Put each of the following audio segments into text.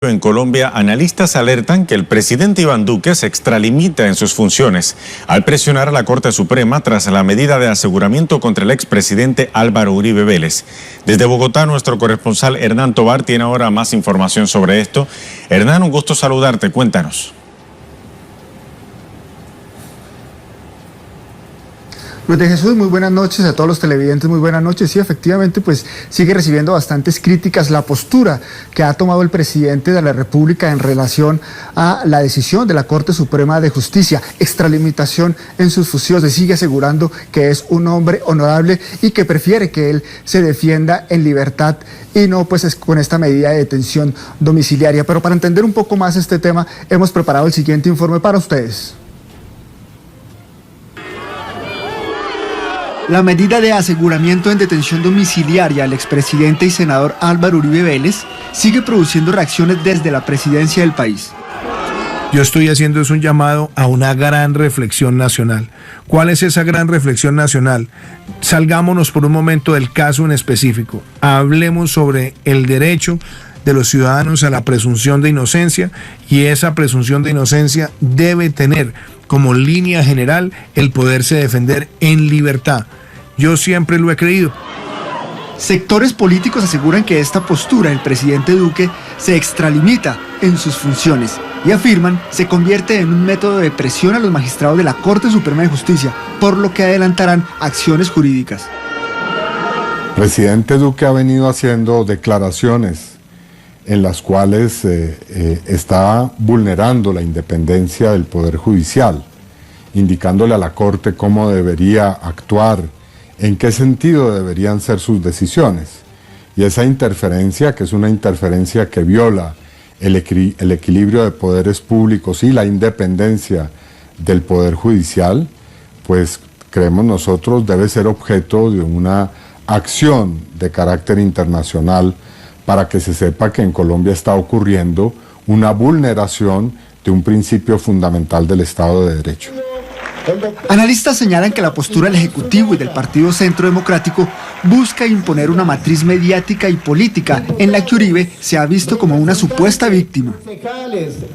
En Colombia, analistas alertan que el presidente Iván Duque se extralimita en sus funciones al presionar a la Corte Suprema tras la medida de aseguramiento contra el expresidente Álvaro Uribe Vélez. Desde Bogotá, nuestro corresponsal Hernán Tovar tiene ahora más información sobre esto. Hernán, un gusto saludarte, cuéntanos. Luis de Jesús, muy buenas noches a todos los televidentes, muy buenas noches. Sí, efectivamente, pues sigue recibiendo bastantes críticas la postura que ha tomado el presidente de la República en relación a la decisión de la Corte Suprema de Justicia, extralimitación en sus funciones. Sigue asegurando que es un hombre honorable y que prefiere que él se defienda en libertad y no pues con esta medida de detención domiciliaria. Pero para entender un poco más este tema, hemos preparado el siguiente informe para ustedes. La medida de aseguramiento en detención domiciliaria al expresidente y senador Álvaro Uribe Vélez sigue produciendo reacciones desde la presidencia del país. Yo estoy haciendo un llamado a una gran reflexión nacional. ¿Cuál es esa gran reflexión nacional? Salgámonos por un momento del caso en específico. Hablemos sobre el derecho de los ciudadanos a la presunción de inocencia, y esa presunción de inocencia debe tener como línea general el poderse defender en libertad. Yo siempre lo he creído. Sectores políticos aseguran que esta postura del presidente Duque se extralimita en sus funciones y afirman se convierte en un método de presión a los magistrados de la Corte Suprema de Justicia, por lo que adelantarán acciones jurídicas. El presidente Duque ha venido haciendo declaraciones en las cuales está vulnerando la independencia del Poder Judicial, indicándole a la Corte cómo debería actuar, en qué sentido deberían ser sus decisiones. Y esa interferencia, que es una interferencia que viola el equilibrio de poderes públicos y la independencia del Poder Judicial, pues creemos nosotros debe ser objeto de una acción de carácter internacional para que se sepa que en Colombia está ocurriendo una vulneración de un principio fundamental del Estado de Derecho. Analistas señalan que la postura del Ejecutivo y del Partido Centro Democrático busca imponer una matriz mediática y política en la que Uribe se ha visto como una supuesta víctima.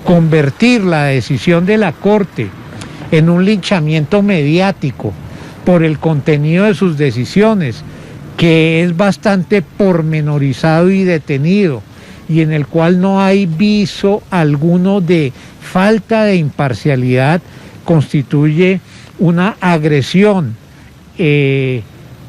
Convertir la decisión de la Corte en un linchamiento mediático por el contenido de sus decisiones, que es bastante pormenorizado y detenido, y en el cual no hay viso alguno de falta de imparcialidad, constituye una agresión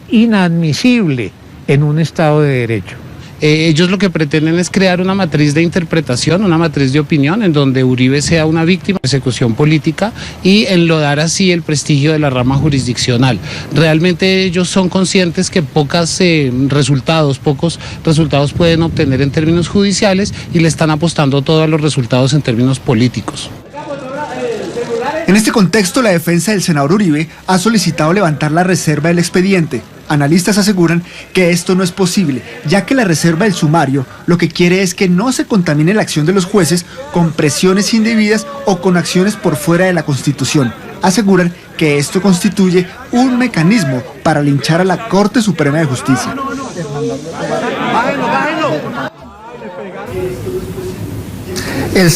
inadmisible en un Estado de Derecho. Ellos lo que pretenden es crear una matriz de interpretación, una matriz de opinión, en donde Uribe sea una víctima de persecución política y enlodar así el prestigio de la rama jurisdiccional. Realmente ellos son conscientes que pocos resultados pueden obtener en términos judiciales, y le están apostando todo a los resultados en términos políticos. En este contexto, la defensa del senador Uribe ha solicitado levantar la reserva del expediente. Analistas aseguran que esto no es posible, ya que la reserva del sumario lo que quiere es que no se contamine la acción de los jueces con presiones indebidas o con acciones por fuera de la Constitución. Aseguran que esto constituye un mecanismo para linchar a la Corte Suprema de Justicia. El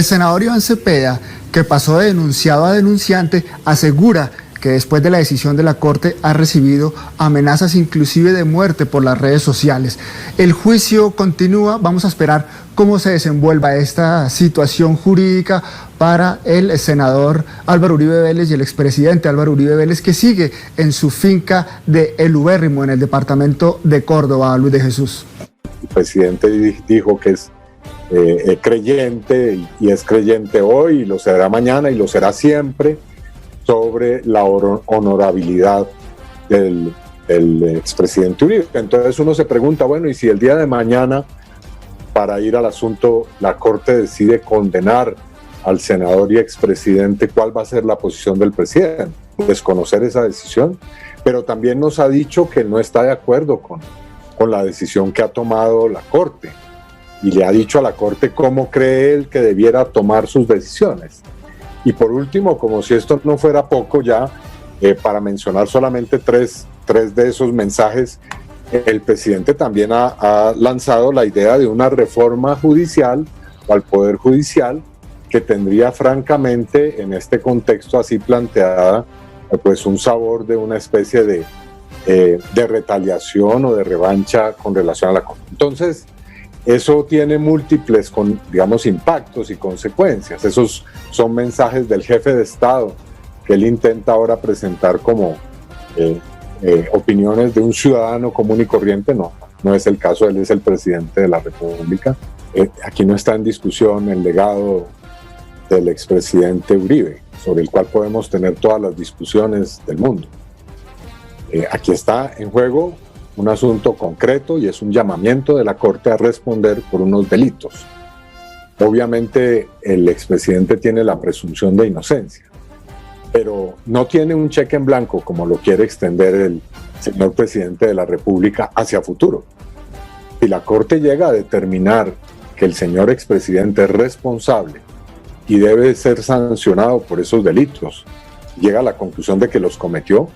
senador Iván Cepeda, que pasó de denunciado a denunciante, asegura que después de la decisión de la Corte ha recibido amenazas inclusive de muerte por las redes sociales. El juicio continúa, vamos a esperar cómo se desenvuelva esta situación jurídica para el senador Álvaro Uribe Vélez y el expresidente Álvaro Uribe Vélez, que sigue en su finca de El Ubérrimo, en el departamento de Córdoba, Luis de Jesús. El presidente dijo que es creyente, y es creyente hoy, y lo será mañana, y lo será siempre, sobre la honorabilidad del expresidente Uribe. Entonces uno se pregunta, bueno, y si el día de mañana, para ir al asunto, la Corte decide condenar al senador y expresidente, ¿cuál va a ser la posición del presidente? Desconocer esa decisión, pero también nos ha dicho que no está de acuerdo con la decisión que ha tomado la Corte, y le ha dicho a la Corte cómo cree él que debiera tomar sus decisiones. Y por último, como si esto no fuera poco ya, para mencionar solamente tres de esos mensajes, el presidente también ha lanzado la idea de una reforma judicial o al Poder Judicial, que tendría francamente en este contexto así planteada pues un sabor de una especie de retaliación o de revancha con relación a la Corte. Entonces, eso tiene múltiples, digamos, impactos y consecuencias. Esos son mensajes del jefe de Estado que él intenta ahora presentar como opiniones de un ciudadano común y corriente. No es el caso, él es el presidente de la República. Aquí no está en discusión el legado del expresidente Uribe, sobre el cual podemos tener todas las discusiones del mundo. Aquí está en juego un asunto concreto y es un llamamiento de la Corte a responder por unos delitos. Obviamente el expresidente tiene la presunción de inocencia, pero no tiene un cheque en blanco como lo quiere extender el señor presidente de la República hacia futuro. Si la Corte llega a determinar que el señor expresidente es responsable y debe ser sancionado por esos delitos, llega a la conclusión de que los cometió,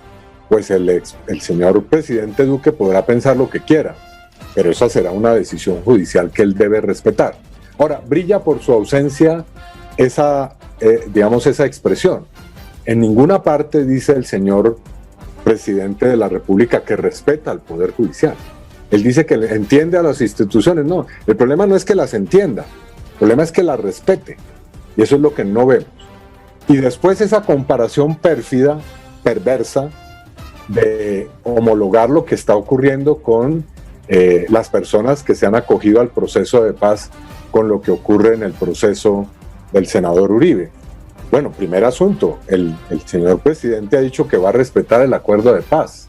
pues el señor presidente Duque podrá pensar lo que quiera, pero esa será una decisión judicial que él debe respetar. Ahora, brilla por su ausencia esa expresión. En ninguna parte dice el señor presidente de la República que respeta al Poder Judicial. Él dice que entiende a las instituciones. No, el problema no es que las entienda, el problema es que las respete. Y eso es lo que no vemos. Y después esa comparación pérfida, perversa, de homologar lo que está ocurriendo con las personas que se han acogido al proceso de paz con lo que ocurre en el proceso del senador Uribe. Bueno, primer asunto, el señor presidente ha dicho que va a respetar el acuerdo de paz.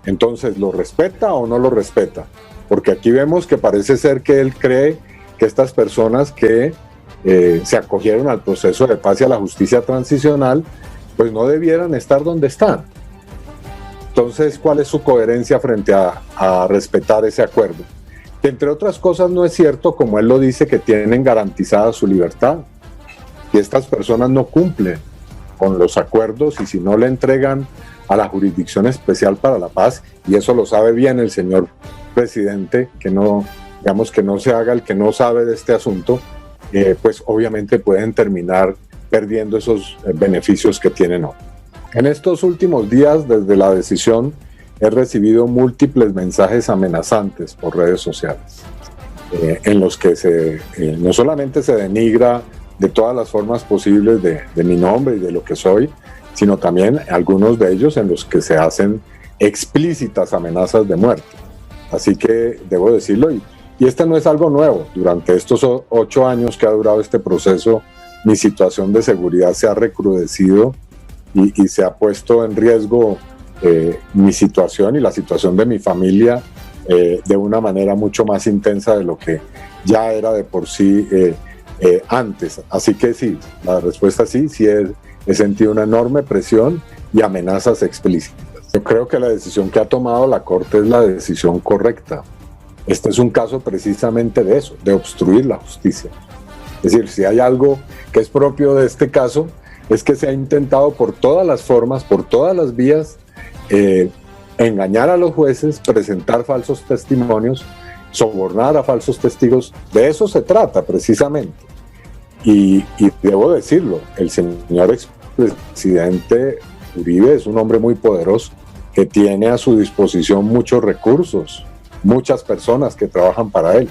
Entonces, ¿lo respeta o no lo respeta? Porque aquí vemos que parece ser que él cree que estas personas que se acogieron al proceso de paz y a la justicia transicional, pues no debieran estar donde están. Entonces, ¿cuál es su coherencia frente a respetar ese acuerdo? Que entre otras cosas no es cierto, como él lo dice, que tienen garantizada su libertad. Y estas personas no cumplen con los acuerdos y si no le entregan a la Jurisdicción Especial para la Paz, y eso lo sabe bien el señor presidente, que no se haga el que no sabe de este asunto, pues obviamente pueden terminar perdiendo esos beneficios que tienen hoy. En estos últimos días, desde la decisión, he recibido múltiples mensajes amenazantes por redes sociales, en los que no solamente se denigra de todas las formas posibles de mi nombre y de lo que soy, sino también algunos de ellos en los que se hacen explícitas amenazas de muerte. Así que debo decirlo, y este no es algo nuevo. Durante estos 8 años que ha durado este proceso, mi situación de seguridad se ha recrudecido y se ha puesto en riesgo mi situación y la situación de mi familia de una manera mucho más intensa de lo que ya era de por sí antes. Así que sí, la respuesta sí he sentido una enorme presión y amenazas explícitas. Yo creo que la decisión que ha tomado la Corte es la decisión correcta. Este es un caso precisamente de eso, de obstruir la justicia. Es decir, si hay algo que es propio de este caso, es que se ha intentado por todas las formas, por todas las vías, engañar a los jueces, presentar falsos testimonios, sobornar a falsos testigos. De eso se trata precisamente. Y debo decirlo, el señor expresidente Uribe es un hombre muy poderoso que tiene a su disposición muchos recursos, muchas personas que trabajan para él.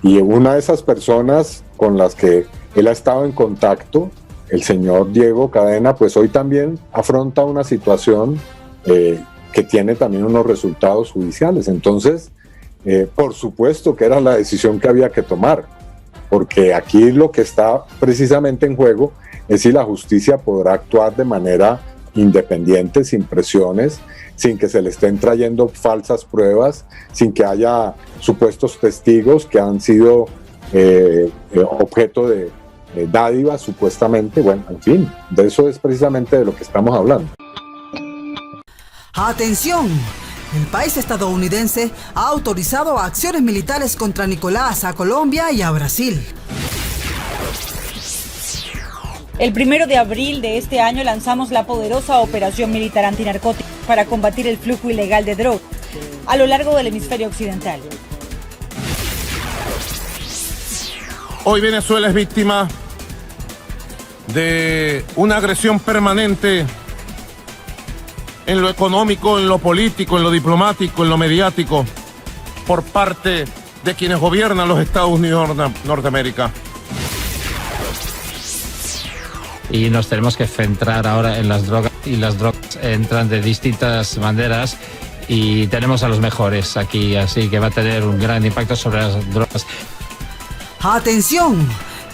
Y una de esas personas con las que él ha estado en contacto, el señor Diego Cadena, pues hoy también afronta una situación que tiene también unos resultados judiciales. Entonces, por supuesto que era la decisión que había que tomar, porque aquí lo que está precisamente en juego es si la justicia podrá actuar de manera independiente, sin presiones, sin que se le estén trayendo falsas pruebas, sin que haya supuestos testigos que han sido objeto de dádivas supuestamente. Bueno, en fin, de eso es precisamente de lo que estamos hablando. ¡Atención! El país estadounidense ha autorizado acciones militares contra Nicolás a Colombia y a Brasil. El 1 de abril de este año lanzamos la poderosa operación militar antinarcótica para combatir el flujo ilegal de drogas a lo largo del hemisferio occidental. Hoy Venezuela es víctima de una agresión permanente en lo económico, en lo político, en lo diplomático, en lo mediático, por parte de quienes gobiernan los Estados Unidos de Norteamérica. Y nos tenemos que centrar ahora en las drogas, y las drogas entran de distintas maneras y tenemos a los mejores aquí, así que va a tener un gran impacto sobre las drogas. ¡Atención!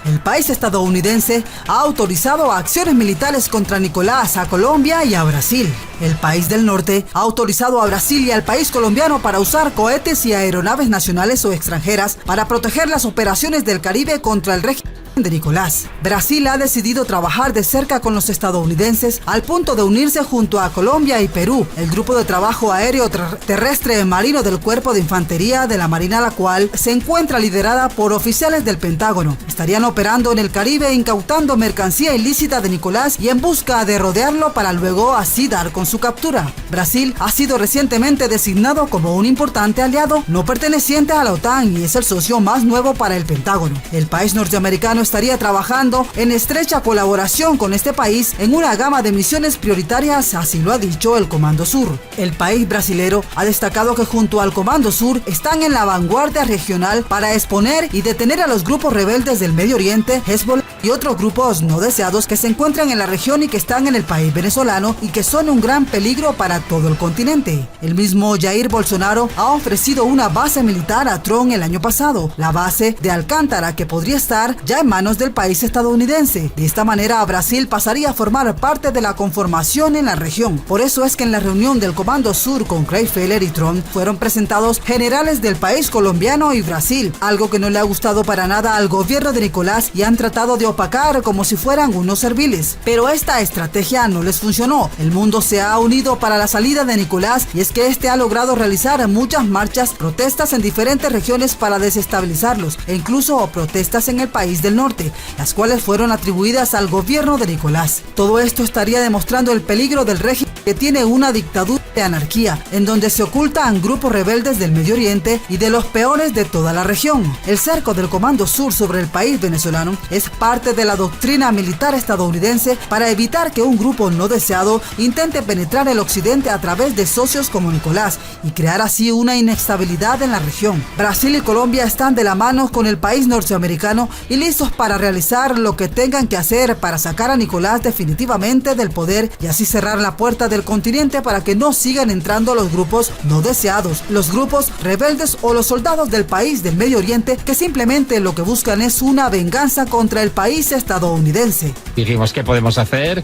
El país estadounidense ha autorizado acciones militares contra Nicolás a Colombia y a Brasil. El país del norte ha autorizado a Brasil y al país colombiano para usar cohetes y aeronaves nacionales o extranjeras para proteger las operaciones del Caribe contra el régimen de Nicolás. Brasil ha decidido trabajar de cerca con los estadounidenses al punto de unirse junto a Colombia y Perú, el grupo de trabajo aéreo terrestre marino del Cuerpo de Infantería de la Marina, la cual se encuentra liderada por oficiales del Pentágono. Estarían operando en el Caribe incautando mercancía ilícita de Nicolás y en busca de rodearlo para luego así dar con su captura. Brasil ha sido recientemente designado como un importante aliado no perteneciente a la OTAN y es el socio más nuevo para el Pentágono. El país norteamericano estaría trabajando en estrecha colaboración con este país en una gama de misiones prioritarias, así lo ha dicho el Comando Sur. El país brasilero ha destacado que junto al Comando Sur están en la vanguardia regional para exponer y detener a los grupos rebeldes del Medio Oriente, Hezbollah y otros grupos no deseados que se encuentran en la región y que están en el país venezolano y que son un gran peligro para todo el continente. El mismo Jair Bolsonaro ha ofrecido una base militar a Trump el año pasado, la base de Alcántara, que podría estar ya en manos del país estadounidense. De esta manera, Brasil pasaría a formar parte de la conformación en la región. Por eso es que en la reunión del Comando Sur con Craig Feller y Trump fueron presentados generales del país colombiano y Brasil, algo que no le ha gustado para nada al gobierno de Nicolás y han tratado de opacar como si fueran unos serviles. Pero esta estrategia no les funcionó. El mundo se ha unido para la salida de Nicolás y es que este ha logrado realizar muchas marchas, protestas en diferentes regiones para desestabilizarlos e incluso protestas en el país del norte, las cuales fueron atribuidas al gobierno de Nicolás. Todo esto estaría demostrando el peligro del régimen, que tiene una dictadura de anarquía, en donde se ocultan grupos rebeldes del Medio Oriente y de los peores de toda la región. El cerco del Comando Sur sobre el país venezolano es parte de la doctrina militar estadounidense para evitar que un grupo no deseado intente penetrar el occidente a través de socios como Nicolás y crear así una inestabilidad en la región. Brasil y Colombia están de la mano con el país norteamericano y listos para realizar lo que tengan que hacer para sacar a Nicolás definitivamente del poder y así cerrar la puerta del continente para que no sigan entrando los grupos no deseados, los grupos rebeldes o los soldados del país del Medio Oriente que simplemente lo que buscan es una venganza contra el país estadounidense. Dijimos, ¿qué podemos hacer?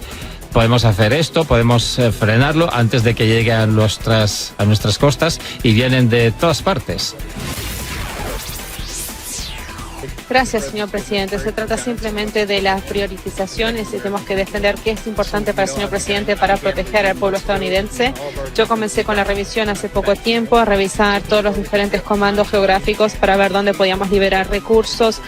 Podemos hacer esto, podemos frenarlo antes de que llegue a nuestras costas y vienen de todas partes. Gracias, señor presidente. Se trata simplemente de las priorizaciones y tenemos que defender qué es importante para el señor presidente para proteger al pueblo estadounidense. Yo comencé con la revisión hace poco tiempo, a revisar todos los diferentes comandos geográficos para ver dónde podíamos liberar recursos.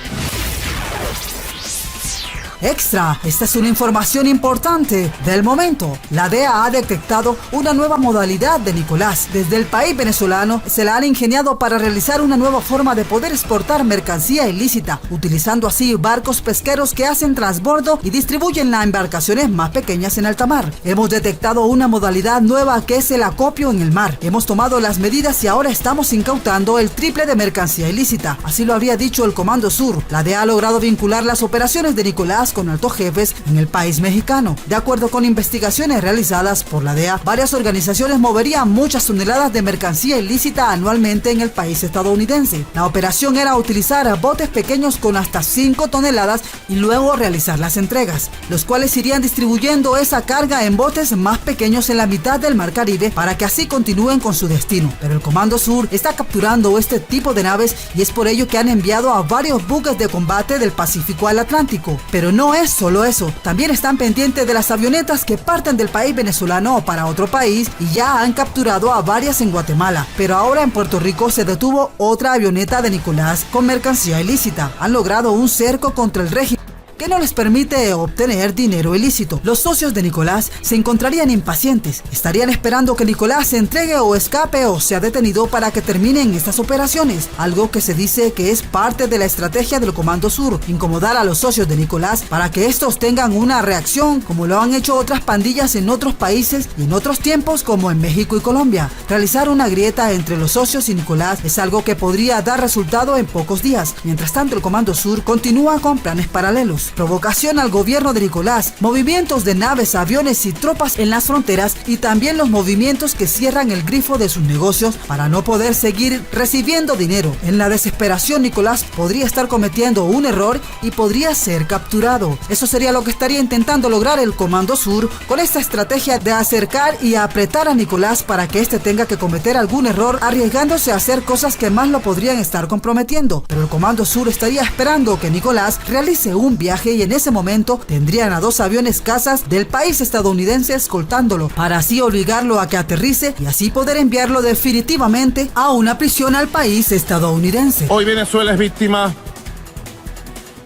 Extra, esta es una información importante del momento. La DEA ha detectado una nueva modalidad de Nicolás. Desde el país venezolano se la han ingeniado para realizar una nueva forma de poder exportar mercancía ilícita, utilizando así barcos pesqueros que hacen transbordo y distribuyen las embarcaciones más pequeñas en alta mar. Hemos detectado una modalidad nueva que es el acopio en el mar. Hemos tomado las medidas y ahora estamos incautando el triple de mercancía ilícita. Así lo habría dicho el Comando Sur. La DEA ha logrado vincular las operaciones de Nicolás con altos jefes en el país mexicano. De acuerdo con investigaciones realizadas por la DEA, varias organizaciones moverían muchas toneladas de mercancía ilícita anualmente en el país estadounidense. La operación era utilizar botes pequeños con hasta 5 toneladas y luego realizar las entregas, los cuales irían distribuyendo esa carga en botes más pequeños en la mitad del Mar Caribe para que así continúen con su destino. Pero el Comando Sur está capturando este tipo de naves y es por ello que han enviado a varios buques de combate del Pacífico al Atlántico. Pero no es solo eso, también están pendientes de las avionetas que parten del país venezolano para otro país y ya han capturado a varias en Guatemala. Pero ahora en Puerto Rico se detuvo otra avioneta de Nicolás con mercancía ilícita. Han logrado un cerco contra el régimen, que no les permite obtener dinero ilícito. Los socios de Nicolás se encontrarían impacientes, estarían esperando que Nicolás se entregue o escape o sea detenido para que terminen estas operaciones, algo que se dice que es parte de la estrategia del Comando Sur, incomodar a los socios de Nicolás para que estos tengan una reacción como lo han hecho otras pandillas en otros países y en otros tiempos como en México y Colombia. Realizar una grieta entre los socios y Nicolás es algo que podría dar resultado en pocos días. Mientras tanto, el Comando Sur continúa con planes paralelos, provocación al gobierno de Nicolás, movimientos de naves, aviones y tropas en las fronteras y también los movimientos que cierran el grifo de sus negocios para no poder seguir recibiendo dinero. En la desesperación, Nicolás podría estar cometiendo un error y podría ser capturado. Eso sería lo que estaría intentando lograr el Comando Sur con esta estrategia de acercar y apretar a Nicolás para que éste tenga que cometer algún error, arriesgándose a hacer cosas que más lo podrían estar comprometiendo. Pero el Comando Sur estaría esperando que Nicolás realice un viaje y en ese momento tendrían a 2 aviones cazas del país estadounidense escoltándolo para así obligarlo a que aterrice y así poder enviarlo definitivamente a una prisión al país estadounidense. Hoy Venezuela es víctima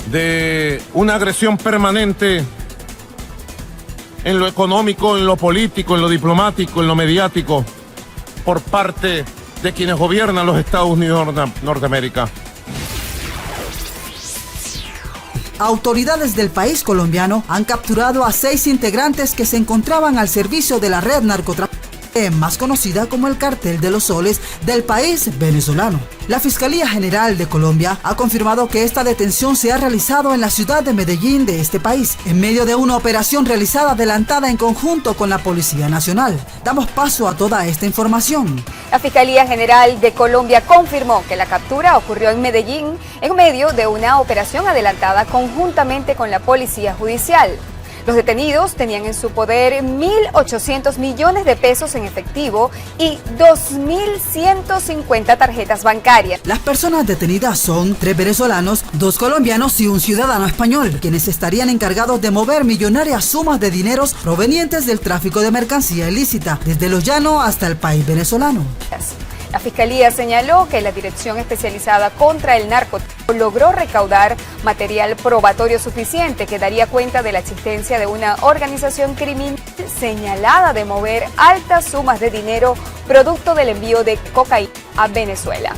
de una agresión permanente en lo económico, en lo político, en lo diplomático, en lo mediático, por parte de quienes gobiernan los Estados Unidos de Norteamérica. Autoridades del país colombiano han capturado a 6 integrantes que se encontraban al servicio de la red narcotraficante más conocida como el Cartel de los Soles del país venezolano. La Fiscalía General de Colombia ha confirmado que esta detención se ha realizado en la ciudad de Medellín de este país, en medio de una operación realizada adelantada en conjunto con la Policía Nacional. Damos paso a toda esta información. La Fiscalía General de Colombia confirmó que la captura ocurrió en Medellín en medio de una operación adelantada conjuntamente con la Policía Judicial. Los detenidos tenían en su poder 1.800 millones de pesos en efectivo y 2.150 tarjetas bancarias. Las personas detenidas son 3 venezolanos, 2 colombianos y un ciudadano español, quienes estarían encargados de mover millonarias sumas de dineros provenientes del tráfico de mercancía ilícita, desde los llanos hasta el país venezolano. La Fiscalía señaló que la Dirección Especializada contra el Narcotráfico logró recaudar material probatorio suficiente que daría cuenta de la existencia de una organización criminal señalada de mover altas sumas de dinero producto del envío de cocaína a Venezuela.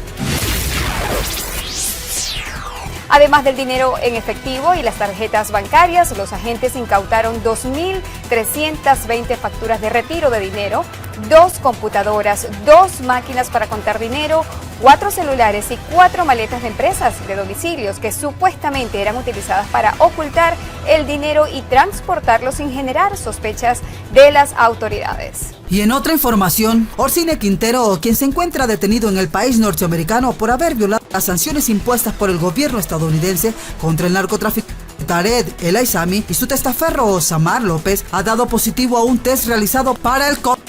Además del dinero en efectivo y las tarjetas bancarias, los agentes incautaron 2.320 facturas de retiro de dinero, 2 computadoras, 2 máquinas para contar dinero, 4 celulares y 4 maletas de empresas de domicilios que supuestamente eran utilizadas para ocultar el dinero y transportarlo sin generar sospechas de las autoridades. Y en otra información, Orsine Quintero, quien se encuentra detenido en el país norteamericano por haber violado las sanciones impuestas por el gobierno estadounidense contra el narcotráfico, Tarek El Aissami y su testaferro Samar López, ha dado positivo a un test realizado para el COVID.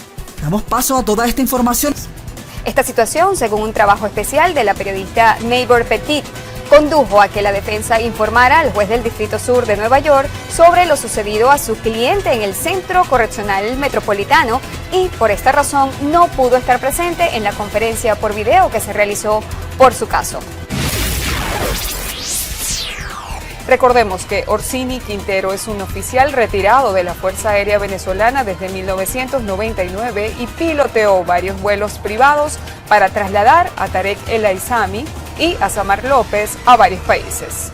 Damos paso a toda esta información. Esta situación, según un trabajo especial de la periodista Neighbor Petit, condujo a que la defensa informara al juez del Distrito Sur de Nueva York sobre lo sucedido a su cliente en el Centro Correccional Metropolitano y por esta razón no pudo estar presente en la conferencia por video que se realizó por su caso. Recordemos que Orsine Quintero es un oficial retirado de la Fuerza Aérea Venezolana desde 1999 y piloteó varios vuelos privados para trasladar a Tarek El Aissami y a Samar López a varios países.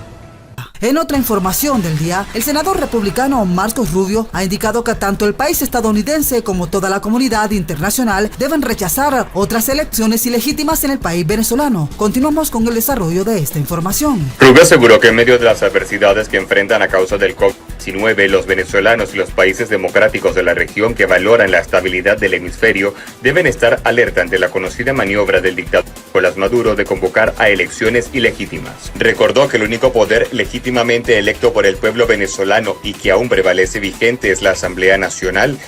En otra información del día, el senador republicano Marcos Rubio ha indicado que tanto el país estadounidense como toda la comunidad internacional deben rechazar otras elecciones ilegítimas en el país venezolano. Continuamos con el desarrollo de esta información. Rubio aseguró que en medio de las adversidades que enfrentan a causa del COVID-19, los venezolanos y los países democráticos de la región que valoran la estabilidad del hemisferio deben estar alerta ante la conocida maniobra del dictador Nicolás Maduro de convocar a elecciones ilegítimas. Recordó que el único poder legítimamente electo por el pueblo venezolano y que aún prevalece vigente es la Asamblea Nacional.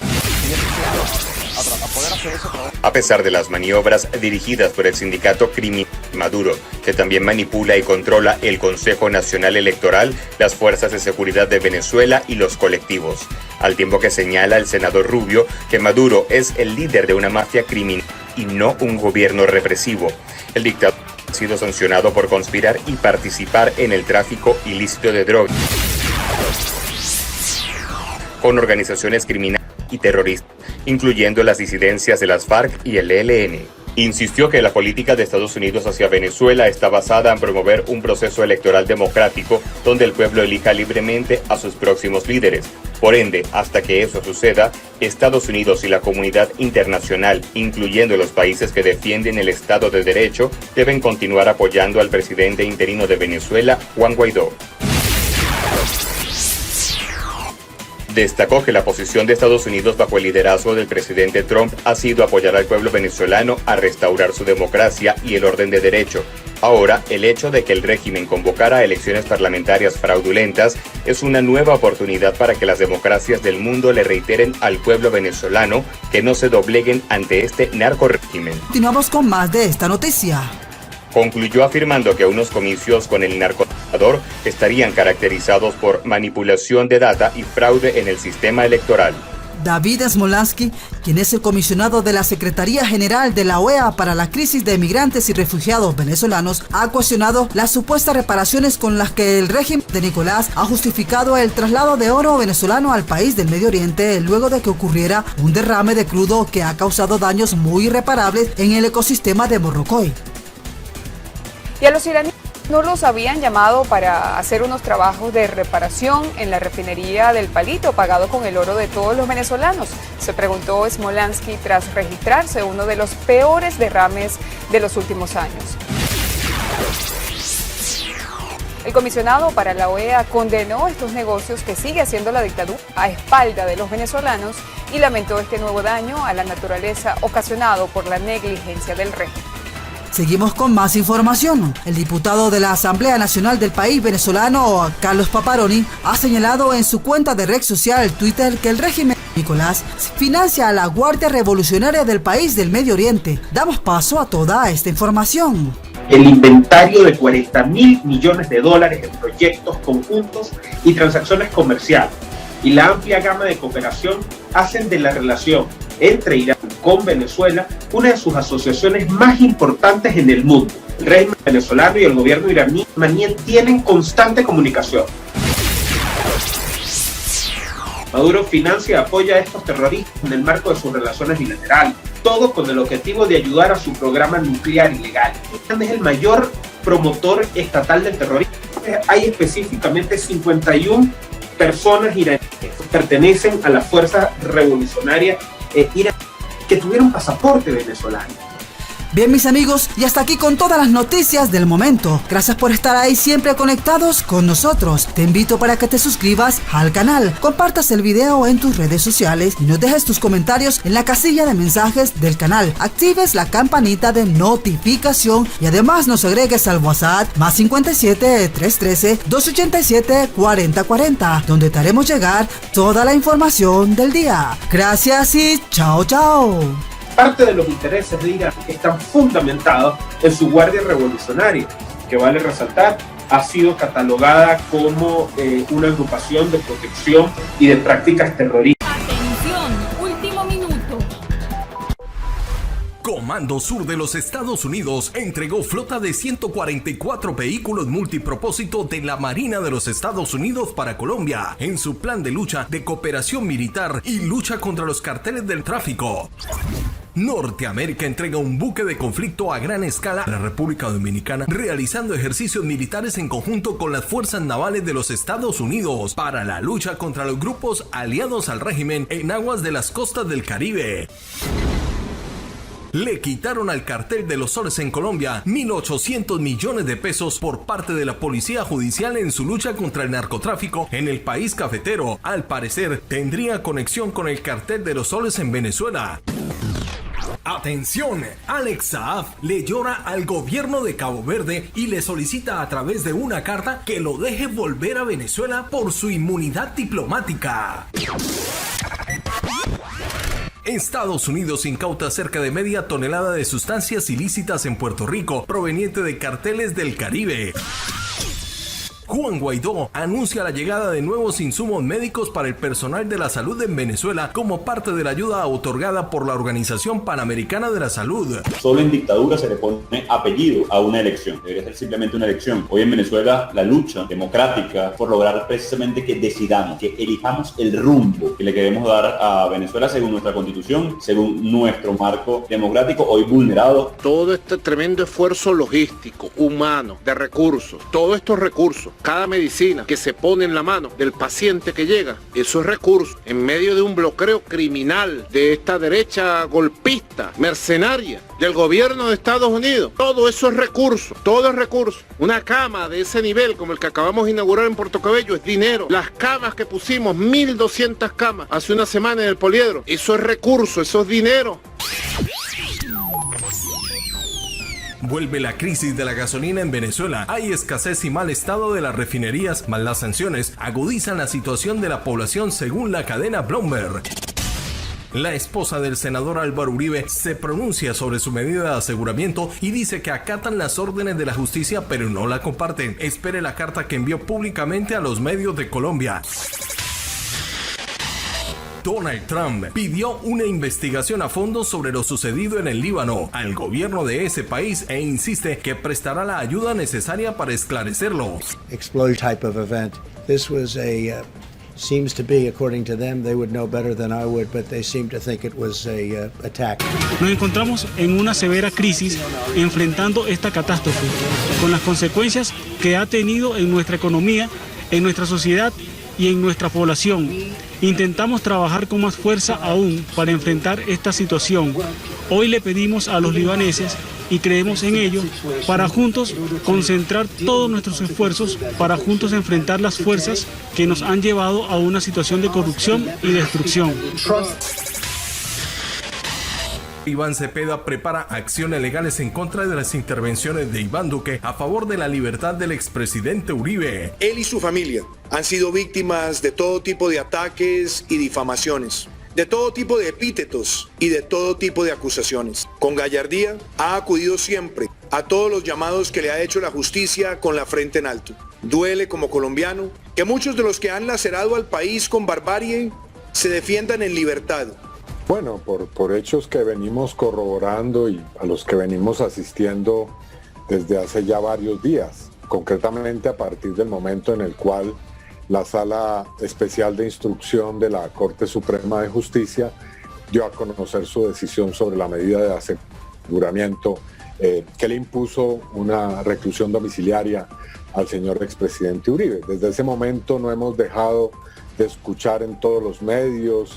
A pesar de las maniobras dirigidas por el sindicato criminal Maduro, que también manipula y controla el Consejo Nacional Electoral, las fuerzas de seguridad de Venezuela y los colectivos, al tiempo que señala el senador Rubio que Maduro es el líder de una mafia criminal y no un gobierno represivo. El dictador ha sido sancionado por conspirar y participar en el tráfico ilícito de drogas. con organizaciones criminales y terroristas, incluyendo las disidencias de las FARC y el ELN. Insistió que la política de Estados Unidos hacia Venezuela está basada en promover un proceso electoral democrático donde el pueblo elija libremente a sus próximos líderes. Por ende, hasta que eso suceda, Estados Unidos y la comunidad internacional, incluyendo los países que defienden el Estado de Derecho, deben continuar apoyando al presidente interino de Venezuela, Juan Guaidó. Destacó que la posición de Estados Unidos bajo el liderazgo del presidente Trump ha sido apoyar al pueblo venezolano a restaurar su democracia y el orden de derecho. Ahora, el hecho de que el régimen convocara elecciones parlamentarias fraudulentas es una nueva oportunidad para que las democracias del mundo le reiteren al pueblo venezolano que no se dobleguen ante este narcorrégimen. Continuamos con más de esta noticia. Concluyó afirmando que unos comicios con el narcodictador estarían caracterizados por manipulación de data y fraude en el sistema electoral. David Smolansky, quien es el comisionado de la Secretaría General de la OEA para la crisis de migrantes y refugiados venezolanos, ha cuestionado las supuestas reparaciones con las que el régimen de Nicolás ha justificado el traslado de oro venezolano al país del Medio Oriente luego de que ocurriera un derrame de crudo que ha causado daños muy irreparables en el ecosistema de Morrocoy. Y a los iraníes no los habían llamado para hacer unos trabajos de reparación en la refinería del Palito, pagado con el oro de todos los venezolanos, se preguntó Smolansky tras registrarse uno de los peores derrames de los últimos años. El comisionado para la OEA condenó estos negocios que sigue haciendo la dictadura a espalda de los venezolanos y lamentó este nuevo daño a la naturaleza ocasionado por la negligencia del régimen. Seguimos con más información. El diputado de la Asamblea Nacional del país venezolano, Carlos Paparoni, ha señalado en su cuenta de red social Twitter que el régimen de Nicolás financia a la Guardia Revolucionaria del país del Medio Oriente. Damos paso a toda esta información. El inventario de 40.000 millones de dólares en proyectos conjuntos y transacciones comerciales y la amplia gama de cooperación hacen de la relación entre Irán con Venezuela una de sus asociaciones más importantes en el mundo. El régimen venezolano y el gobierno iraní mantienen constante comunicación. Maduro financia y apoya a estos terroristas en el marco de sus relaciones bilaterales, todo con el objetivo de ayudar a su programa nuclear ilegal. Irán es el mayor promotor estatal del terrorismo. Hay específicamente 51 personas iraníes que pertenecen a las fuerzas revolucionarias iraníes que tuvieron pasaporte venezolano. Bien, mis amigos, y hasta aquí con todas las noticias del momento. Gracias por estar ahí siempre conectados con nosotros. Te invito para que te suscribas al canal, compartas el video en tus redes sociales y nos dejes tus comentarios en la casilla de mensajes del canal. Actives la campanita de notificación y además nos agregues al WhatsApp +57 313 287 4040, donde te haremos llegar toda la información del día. Gracias y chao, chao. Parte de los intereses de Irán están fundamentados en su guardia revolucionaria, que vale resaltar, ha sido catalogada como una agrupación de protección y de prácticas terroristas. Atención, último minuto. Comando Sur de los Estados Unidos entregó flota de 144 vehículos multipropósito de la Marina de los Estados Unidos para Colombia en su plan de lucha de cooperación militar y lucha contra los carteles del tráfico. Norteamérica entrega un buque de conflicto a gran escala a la República Dominicana, realizando ejercicios militares en conjunto con las fuerzas navales de los Estados Unidos para la lucha contra los grupos aliados al régimen en aguas de las costas del Caribe. Le quitaron al cartel de los soles en Colombia 1.800 millones de pesos por parte de la Policía Judicial en su lucha contra el narcotráfico en el país cafetero. Al parecer, tendría conexión con el cartel de los soles en Venezuela. Atención, Alex Saab le llora al gobierno de Cabo Verde y le solicita a través de una carta que lo deje volver a Venezuela por su inmunidad diplomática. Estados Unidos incauta cerca de media tonelada de sustancias ilícitas en Puerto Rico, proveniente de carteles del Caribe. Juan Guaidó anuncia la llegada de nuevos insumos médicos para el personal de la salud en Venezuela como parte de la ayuda otorgada por la Organización Panamericana de la Salud. Solo en dictadura se le pone apellido a una elección, debería ser simplemente una elección. Hoy en Venezuela la lucha democrática por lograr precisamente que decidamos, que elijamos el rumbo que le queremos dar a Venezuela según nuestra constitución, según nuestro marco democrático, hoy vulnerado. Todo este tremendo esfuerzo logístico, humano, de recursos, todos estos recursos, cada medicina que se pone en la mano del paciente que llega, eso es recurso, en medio de un bloqueo criminal de esta derecha golpista, mercenaria, del gobierno de Estados Unidos. Todo eso es recurso, todo es recurso. Una cama de ese nivel como el que acabamos de inaugurar en Puerto Cabello es dinero. Las camas que pusimos, 1.200 camas hace una semana en el Poliedro, eso es recurso, eso es dinero. Vuelve la crisis de la gasolina en Venezuela. Hay escasez y mal estado de las refinerías, más las sanciones agudizan la situación de la población según la cadena Bloomberg. La esposa del senador Álvaro Uribe se pronuncia sobre su medida de aseguramiento y dice que acatan las órdenes de la justicia pero no la comparten. Espere la carta que envió públicamente a los medios de Colombia. Donald Trump pidió una investigación a fondo sobre lo sucedido en el Líbano al gobierno de ese país e insiste que prestará la ayuda necesaria para esclarecerlo. Explode type of event. This was a seems to be, according to them, they would know better than I would, but they seem to think it was a attack. Nos encontramos en una severa crisis enfrentando esta catástrofe, con las consecuencias que ha tenido en nuestra economía, en nuestra sociedad y en nuestra población. Intentamos trabajar con más fuerza aún para enfrentar esta situación. Hoy le pedimos a los libaneses, y creemos en ello, para juntos concentrar todos nuestros esfuerzos para juntos enfrentar las fuerzas que nos han llevado a una situación de corrupción y destrucción. Iván Cepeda prepara acciones legales en contra de las intervenciones de Iván Duque a favor de la libertad del expresidente Uribe. Él y su familia han sido víctimas de todo tipo de ataques y difamaciones, de todo tipo de epítetos y de todo tipo de acusaciones. Con gallardía ha acudido siempre a todos los llamados que le ha hecho la justicia con la frente en alto. Duele como colombiano que muchos de los que han lacerado al país con barbarie se defiendan en libertad. Bueno, por hechos que venimos corroborando y a los que venimos asistiendo desde hace ya varios días, concretamente a partir del momento en el cual la Sala Especial de Instrucción de la Corte Suprema de Justicia dio a conocer su decisión sobre la medida de aseguramiento que le impuso una reclusión domiciliaria al señor expresidente Uribe. Desde ese momento no hemos dejado de escuchar en todos los medios,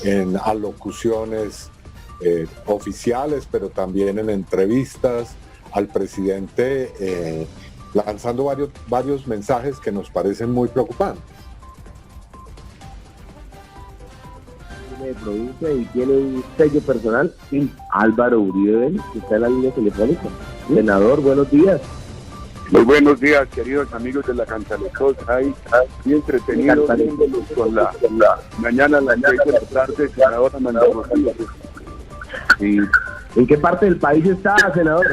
en alocuciones oficiales, pero también en entrevistas al presidente, lanzando varios mensajes que nos parecen muy preocupantes. De provincia y tiene un sello personal, sí. Álvaro Uribe, que está en la línea telefónica. Senador, buenos días. Muy buenos días, queridos amigos de la Cantalecos. Ahí bien entretenidos con la mañana a las 6 de la tarde, senador Amanda Rosalía. Sí. ¿En qué parte del país está, senador?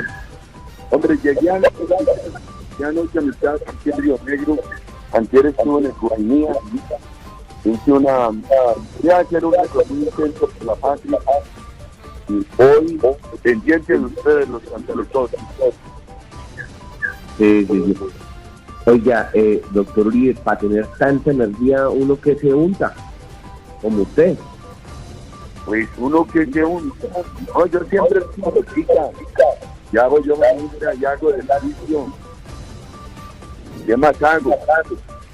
Hombre, llegué anoche a mitad aquí en Río Negro. Antier estuve en el Guainía. Hice voy a hacer un recorrido por la patria. Y hoy, pendiente de ustedes, los Cantalecos. Oiga, doctor Uribe, para tener tanta energía, uno que se unta, como usted. Pues uno que se unta. No, yo siempre ya hago yo mañana, ya hago de la visión. ¿Qué más hago?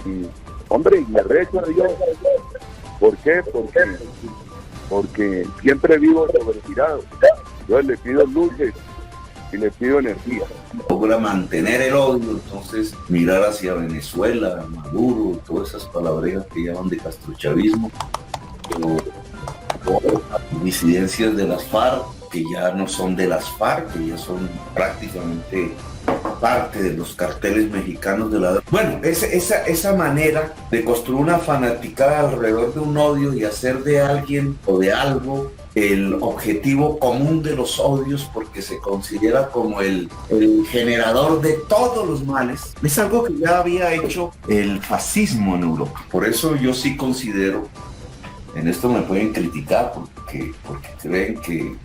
Y, hombre, me rezo a Dios. ¿Por qué? Porque siempre vivo sobretirado. Yo le pido luces y le pido energía. Logra mantener el odio, entonces mirar hacia Venezuela, Maduro, todas esas palabrejas que llaman de castrochavismo, pero disidencias de las FARC, que ya no son de las FARC, que ya son prácticamente parte de los carteles mexicanos de la droga. Bueno, esa manera de construir una fanaticada alrededor de un odio y hacer de alguien o de algo el objetivo común de los odios porque se considera como el generador de todos los males. Es algo que ya había hecho el fascismo en Europa. Por eso yo sí considero, en esto me pueden criticar porque creen que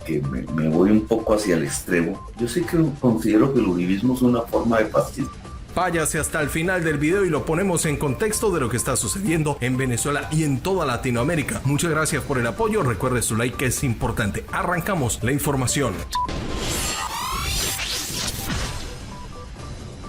me voy un poco hacia el extremo. Yo sí que considero que el uribismo es una forma de fascismo. Váyase hasta el final del video y lo ponemos en contexto de lo que está sucediendo en Venezuela y en toda Latinoamérica. Muchas gracias por el apoyo, recuerde su like que es importante. Arrancamos la información.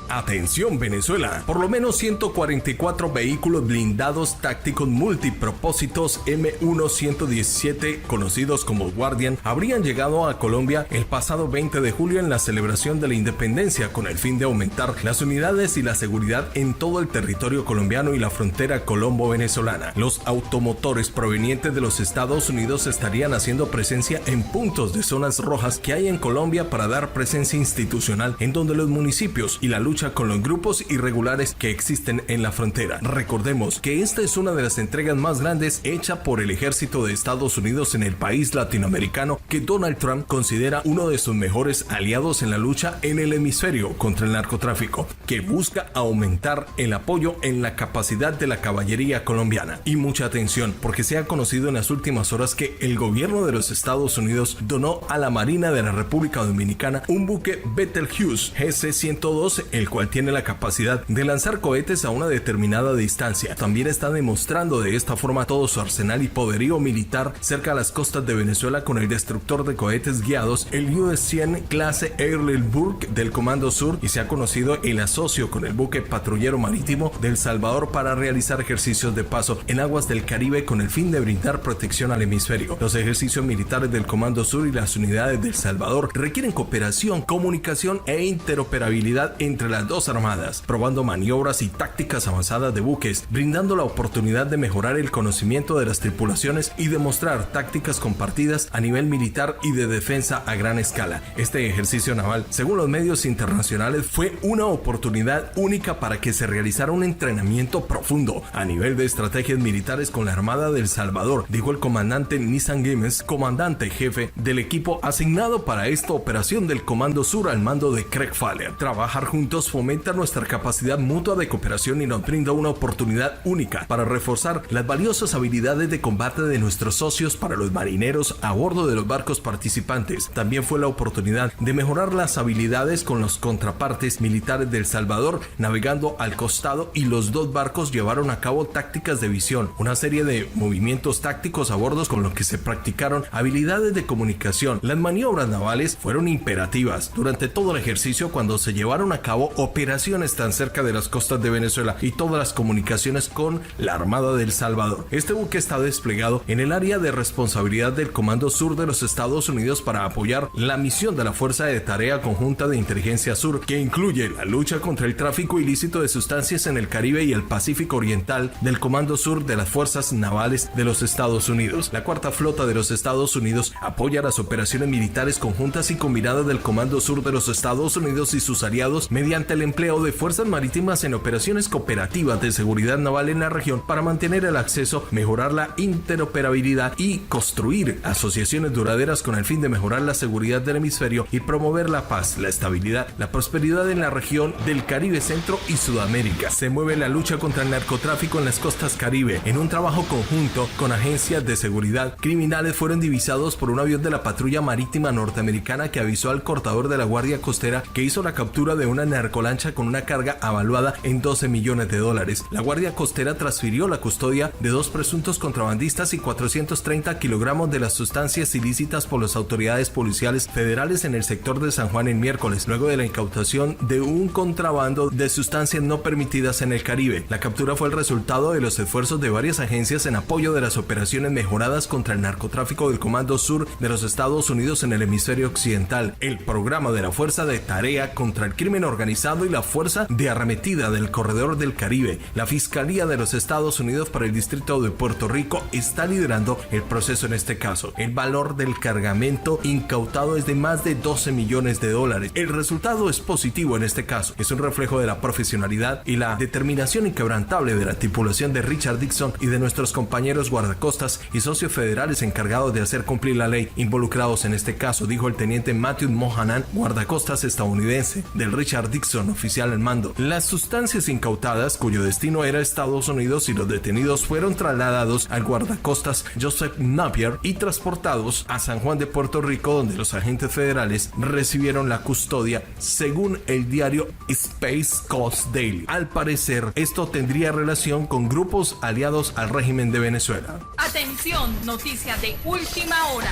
Atención Venezuela, por lo menos 144 vehículos blindados tácticos multipropósitos M1-117, conocidos como Guardian, habrían llegado a Colombia el pasado 20 de julio en la celebración de la independencia con el fin de aumentar las unidades y la seguridad en todo el territorio colombiano y la frontera colombo-venezolana. Los automotores provenientes de los Estados Unidos estarían haciendo presencia en puntos de zonas rojas que hay en Colombia para dar presencia institucional en donde los municipios y la lucha con los grupos irregulares que existen en la frontera. Recordemos que esta es una de las entregas más grandes hecha por el ejército de Estados Unidos en el país latinoamericano que Donald Trump considera uno de sus mejores aliados en la lucha en el hemisferio contra el narcotráfico, que busca aumentar el apoyo en la capacidad de la caballería colombiana. Y mucha atención, porque se ha conocido en las últimas horas que el gobierno de los Estados Unidos donó a la Marina de la República Dominicana un buque Betelgeuse GC-102, el cual tiene la capacidad de lanzar cohetes a una determinada distancia. También está demostrando de esta forma todo su arsenal y poderío militar cerca a las costas de Venezuela con el destructor de cohetes guiados, el US-100 clase Erlenburg del Comando Sur, y se ha conocido el asocio con el buque patrullero marítimo del Salvador para realizar ejercicios de paso en aguas del Caribe con el fin de brindar protección al hemisferio. Los ejercicios militares del Comando Sur y las unidades del Salvador requieren cooperación, comunicación e interoperabilidad entre las dos armadas, probando maniobras y tácticas avanzadas de buques, brindando la oportunidad de mejorar el conocimiento de las tripulaciones y demostrar tácticas compartidas a nivel militar y de defensa a gran escala. Este ejercicio naval, según los medios internacionales, fue una oportunidad única para que se realizara un entrenamiento profundo a nivel de estrategias militares con la Armada del Salvador, dijo el comandante Nissan Gimes, comandante jefe del equipo asignado para esta operación del Comando Sur al mando de Craig Faller. Trabajar juntos fomenta nuestra capacidad mutua de cooperación y nos brinda una oportunidad única para reforzar las valiosas habilidades de combate de nuestros socios para los marineros a bordo de los barcos participantes. También fue la oportunidad de mejorar las habilidades con los contrapartes militares del Salvador navegando al costado, y los dos barcos llevaron a cabo tácticas de visión, una serie de movimientos tácticos a bordo con los que se practicaron habilidades de comunicación. Las maniobras navales fueron imperativas durante todo el ejercicio cuando se llevaron a cabo operaciones tan cerca de las costas de Venezuela y todas las comunicaciones con la Armada del Salvador. Este buque está desplegado en el área de responsabilidad del Comando Sur de los Estados Unidos para apoyar la misión de la Fuerza de Tarea Conjunta de Inteligencia Sur, que incluye la lucha contra el tráfico ilícito de sustancias en el Caribe y el Pacífico Oriental del Comando Sur de las Fuerzas Navales de los Estados Unidos. La Cuarta Flota de los Estados Unidos apoya las operaciones militares conjuntas y combinadas del Comando Sur de los Estados Unidos y sus aliados mediante el empleo de fuerzas marítimas en operaciones cooperativas de seguridad naval en la región para mantener el acceso, mejorar la interoperabilidad y construir asociaciones duraderas con el fin de mejorar la seguridad del hemisferio y promover la paz, la estabilidad, la prosperidad en la región del Caribe, Centro y Sudamérica. Se mueve la lucha contra el narcotráfico en las costas Caribe. En un trabajo conjunto con agencias de seguridad, criminales fueron divisados por un avión de la patrulla marítima norteamericana que avisó al cortador de la Guardia Costera que hizo la captura de una narcolancha con una carga avaluada en $12 millones. La Guardia Costera transfirió la custodia de dos presuntos contrabandistas y 430 kilogramos de las sustancias ilícitas por las autoridades policiales federales en el sector de San Juan el miércoles, luego de la incautación de un contrabando de sustancias no permitidas en el Caribe. La captura fue el resultado de los esfuerzos de varias agencias en apoyo de las operaciones mejoradas contra el narcotráfico del Comando Sur de los Estados Unidos en el hemisferio occidental, el programa de la Fuerza de Tarea contra el Crimen Organizado organizado y la fuerza de arremetida del corredor del Caribe. La Fiscalía de los Estados Unidos para el Distrito de Puerto Rico está liderando el proceso en este caso. El valor del cargamento incautado es de más de 12 millones de dólares. El resultado es positivo en este caso. Es un reflejo de la profesionalidad y la determinación inquebrantable de la tripulación de Richard Dixon y de nuestros compañeros guardacostas y socios federales encargados de hacer cumplir la ley involucrados en este caso, dijo el teniente Matthew Mohanan, guardacostas estadounidense del Richard Dixon, oficial al mando. Las sustancias incautadas, cuyo destino era Estados Unidos, y los detenidos fueron trasladados al guardacostas Joseph Napier y transportados a San Juan de Puerto Rico, donde los agentes federales recibieron la custodia, según el diario Space Coast Daily. Al parecer, esto tendría relación con grupos aliados al régimen de Venezuela. Atención, noticia de última hora.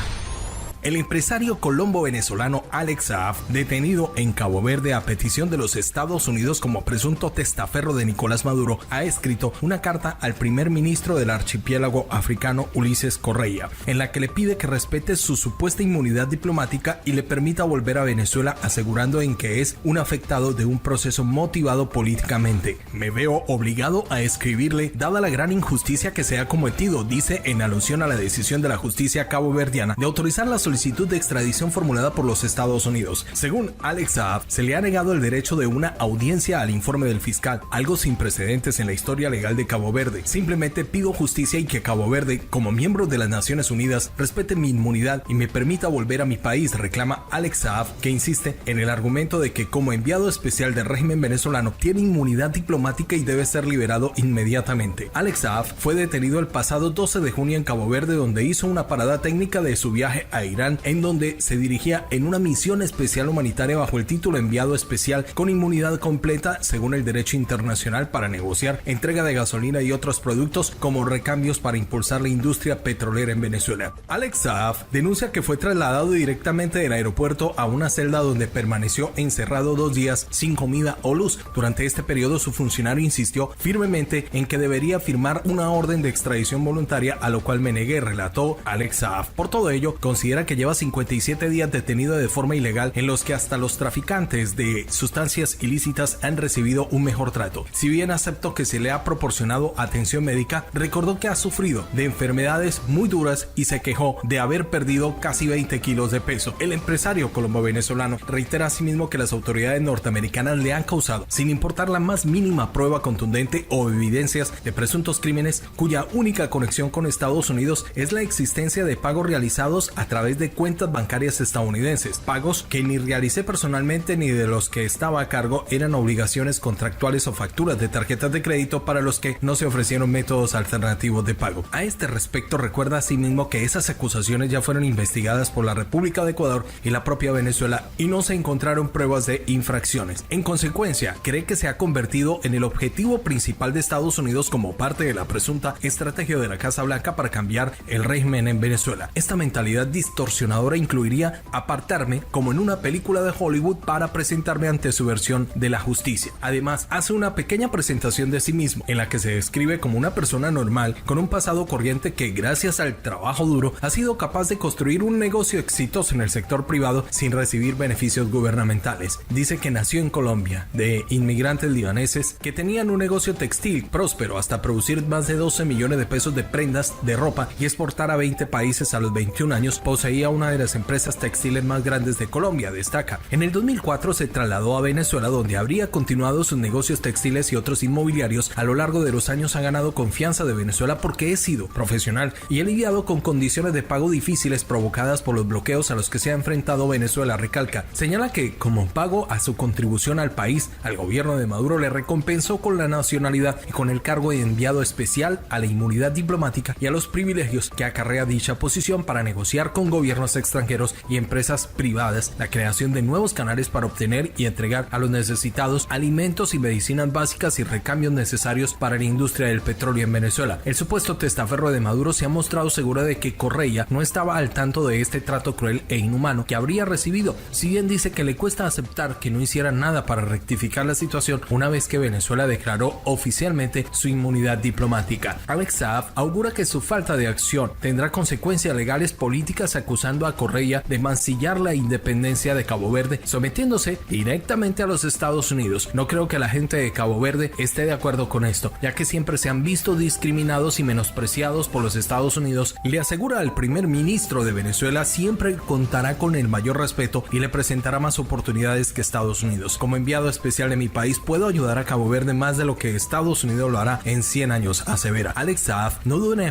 El empresario colombo-venezolano Alex Saab, detenido en Cabo Verde a petición de los Estados Unidos como presunto testaferro de Nicolás Maduro, ha escrito una carta al primer ministro del archipiélago africano, Ulises Correa, en la que le pide que respete su supuesta inmunidad diplomática y le permita volver a Venezuela, asegurando en que es un afectado de un proceso motivado políticamente. Me veo obligado a escribirle, dada la gran injusticia que se ha cometido, dice en alusión a la decisión de la justicia caboverdiana de autorizar la solicitud de extradición formulada por los Estados Unidos. Según Alex Saab, se le ha negado el derecho de una audiencia al informe del fiscal, algo sin precedentes en la historia legal de Cabo Verde. Simplemente pido justicia y que Cabo Verde, como miembro de las Naciones Unidas, respete mi inmunidad y me permita volver a mi país, reclama Alex Saab, que insiste en el argumento de que como enviado especial del régimen venezolano tiene inmunidad diplomática y debe ser liberado inmediatamente. Alex Saab fue detenido el pasado 12 de junio en Cabo Verde, donde hizo una parada técnica de su viaje a Irán, en donde se dirigía en una misión especial humanitaria bajo el título enviado especial con inmunidad completa según el derecho internacional para negociar entrega de gasolina y otros productos como recambios para impulsar la industria petrolera en Venezuela. Alex Saab denuncia que fue trasladado directamente del aeropuerto a una celda donde permaneció encerrado 2 días sin comida o luz. Durante este periodo su funcionario insistió firmemente en que debería firmar una orden de extradición voluntaria, a lo cual me negué, relató Alex Saab. Por todo ello, considera que lleva 57 días detenido de forma ilegal, en los que hasta los traficantes de sustancias ilícitas han recibido un mejor trato. Si bien aceptó que se le ha proporcionado atención médica, recordó que ha sufrido de enfermedades muy duras y se quejó de haber perdido casi 20 kilos de peso. El empresario colombo-venezolano reitera asimismo que las autoridades norteamericanas le han causado, sin importar la más mínima prueba contundente o evidencias de presuntos crímenes, cuya única conexión con Estados Unidos es la existencia de pagos realizados a través de cuentas bancarias estadounidenses, pagos que ni realicé personalmente ni de los que estaba a cargo eran obligaciones contractuales o facturas de tarjetas de crédito para los que no se ofrecieron métodos alternativos de pago. A este respecto, recuerda asimismo que esas acusaciones ya fueron investigadas por la República de Ecuador y la propia Venezuela y no se encontraron pruebas de infracciones. En consecuencia, cree que se ha convertido en el objetivo principal de Estados Unidos como parte de la presunta estrategia de la Casa Blanca para cambiar el régimen en Venezuela. Esta mentalidad distorsionadora incluiría apartarme como en una película de Hollywood para presentarme ante su versión de la justicia. Además, hace una pequeña presentación de sí mismo en la que se describe como una persona normal con un pasado corriente que gracias al trabajo duro ha sido capaz de construir un negocio exitoso en el sector privado sin recibir beneficios gubernamentales. Dice que nació en Colombia de inmigrantes libaneses que tenían un negocio textil próspero hasta producir más de 12 millones de pesos de prendas de ropa y exportar a 20 países a los 21 años. Poseía una de las empresas textiles más grandes de Colombia, destaca. En el 2004 se trasladó a Venezuela, donde habría continuado sus negocios textiles y otros inmobiliarios. A lo largo de los años ha ganado confianza de Venezuela porque he sido profesional y he lidiado con condiciones de pago difíciles provocadas por los bloqueos a los que se ha enfrentado Venezuela, recalca. Señala que como pago a su contribución al país, al gobierno de Maduro le recompensó con la nacionalidad y con el cargo de enviado especial, a la inmunidad diplomática y a los privilegios que acarrea dicha posición para negociar con gobiernos extranjeros y empresas privadas la creación de nuevos canales para obtener y entregar a los necesitados alimentos y medicinas básicas y recambios necesarios para la industria del petróleo en Venezuela. El supuesto testaferro de Maduro se ha mostrado seguro de que Correa no estaba al tanto de este trato cruel e inhumano que habría recibido, si bien dice que le cuesta aceptar que no hiciera nada para rectificar la situación una vez que Venezuela declaró oficialmente su inmunidad diplomática. Alex Saab augura que su falta de acción tendrá consecuencias legales políticas a acusando a Correia de mancillar la independencia de Cabo Verde, sometiéndose directamente a los Estados Unidos. No creo que la gente de Cabo Verde esté de acuerdo con esto, ya que siempre se han visto discriminados y menospreciados por los Estados Unidos. Le asegura al primer ministro de Venezuela siempre contará con el mayor respeto y le presentará más oportunidades que Estados Unidos. Como enviado especial de mi país, puedo ayudar a Cabo Verde más de lo que Estados Unidos lo hará en 100 años, asevera. Alex Saab no duda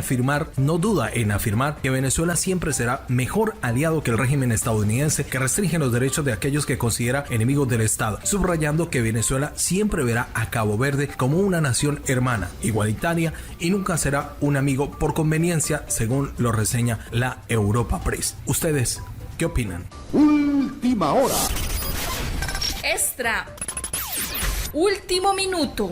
en afirmar que Venezuela siempre será mejor aliado que el régimen estadounidense, que restringe los derechos de aquellos que considera enemigos del Estado, subrayando que Venezuela siempre verá a Cabo Verde como una nación hermana, igualitaria y nunca será un amigo por conveniencia, según lo reseña la Europa Press. ¿Ustedes qué opinan? Última hora. Extra. Último minuto.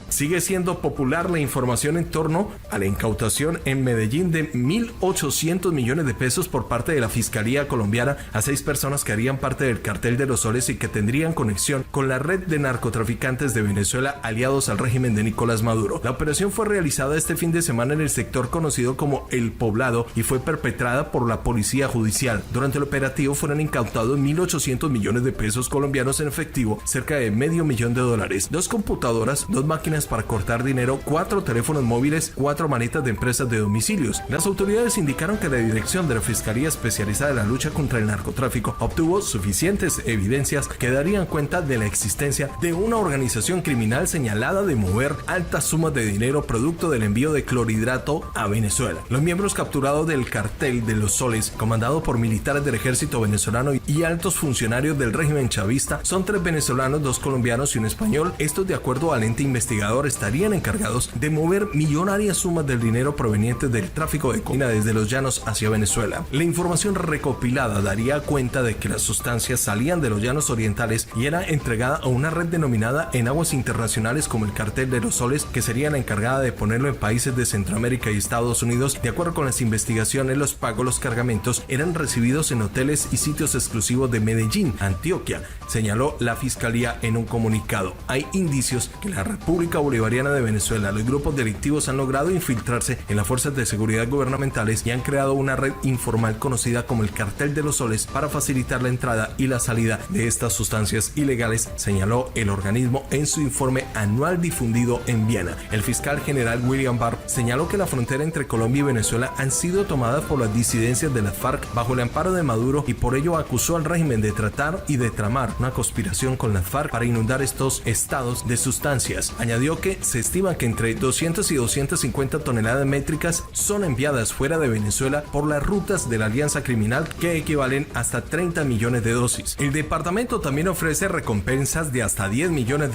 Sigue siendo popular la información en torno a la incautación en Medellín de 1.800 millones de pesos por parte de la Fiscalía colombiana a 6 personas que harían parte del Cartel de los Soles y que tendrían conexión con la red de narcotraficantes de Venezuela aliados al régimen de Nicolás Maduro. La operación fue realizada este fin de semana en el sector conocido como El Poblado y fue perpetrada por la Policía Judicial. Durante el operativo fueron incautados 1.800 millones de pesos colombianos en efectivo, cerca de $500,000, 2 computadoras, 2 máquinas para cortar dinero, 4 teléfonos móviles, 4 maletas de empresas de domicilios. Las autoridades indicaron que la dirección de la Fiscalía Especializada en la Lucha contra el Narcotráfico obtuvo suficientes evidencias que darían cuenta de la existencia de una organización criminal señalada de mover altas sumas de dinero producto del envío de clorhidrato a Venezuela. Los miembros capturados del Cartel de los Soles, comandado por militares del ejército venezolano y altos funcionarios del régimen chavista, son 3 venezolanos, 2 colombianos y un español. Estos, de acuerdo al ente investigador, estarían encargados de mover millonarias sumas del dinero provenientes del tráfico de cocaína desde los llanos hacia Venezuela. La información recopilada daría cuenta de que las sustancias salían de los llanos orientales y era entregada a una red denominada en aguas internacionales como el Cartel de los Soles, que sería la encargada de ponerlo en países de Centroamérica y Estados Unidos. De acuerdo con las investigaciones, los cargamentos eran recibidos en hoteles y sitios exclusivos de Medellín, Antioquia, señaló la Fiscalía en un comunicado. Hay indicios que la República Bolivariana de Venezuela, los grupos delictivos han logrado infiltrarse en las fuerzas de seguridad gubernamentales y han creado una red informal conocida como el Cartel de los Soles para facilitar la entrada y la salida de estas sustancias ilegales, señaló el organismo en su informe anual difundido en Viena. El fiscal general William Barr señaló que la frontera entre Colombia y Venezuela han sido tomadas por las disidencias de las FARC bajo el amparo de Maduro y por ello acusó al régimen de tratar y de tramar una conspiración con las FARC para inundar estos estados de sustancias. Añadió que se estima que entre 200 y 250 toneladas métricas son enviadas fuera de Venezuela por las rutas de la alianza criminal, que equivalen hasta 30 millones de dosis. El departamento también ofrece recompensas de hasta $10 millones